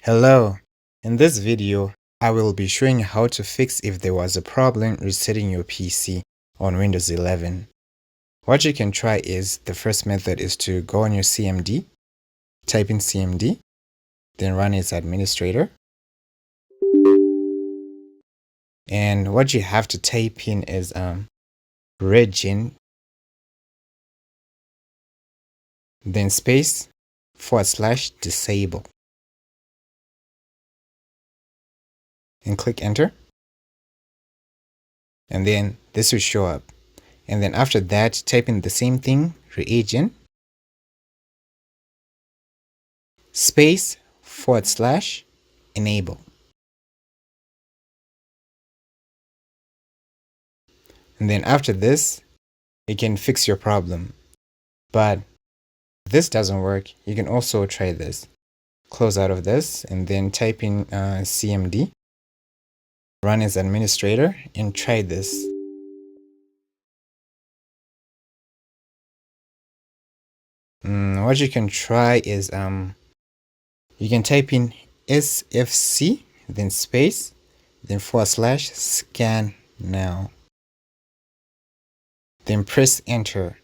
Hello, in this video, I will be showing you how to fix if there was a problem resetting your PC on Windows 11. What you can try is, the first method is to go on your CMD, type in CMD, then run as administrator. And what you have to type in is regin, then space, / disable. And click enter. And then this will show up. And then after that, type in the same thing, reagent, space, / enable. And then after this, you can fix your problem. But if this doesn't work, you can also try this. Close out of this and then type in CMD, run as administrator, and try this. What you can try is you can type in SFC, then space, then / scan now. Then press enter.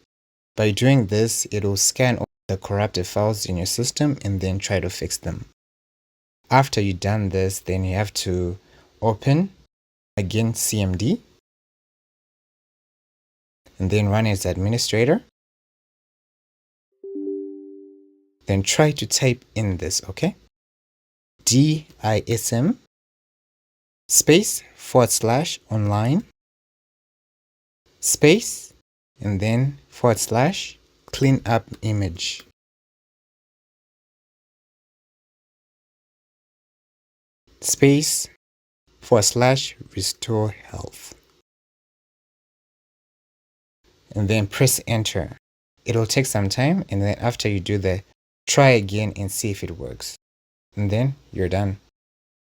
By doing this, it will scan all the corrupted files in your system and then try to fix them. After you've done this, then you have to open again CMD and then run as administrator. Then try to type in this, okay? DISM space / online space and then / clean up image. Space / restore health. And then press enter. It'll take some time, and then after you do that, try again and see if it works. And then you're done.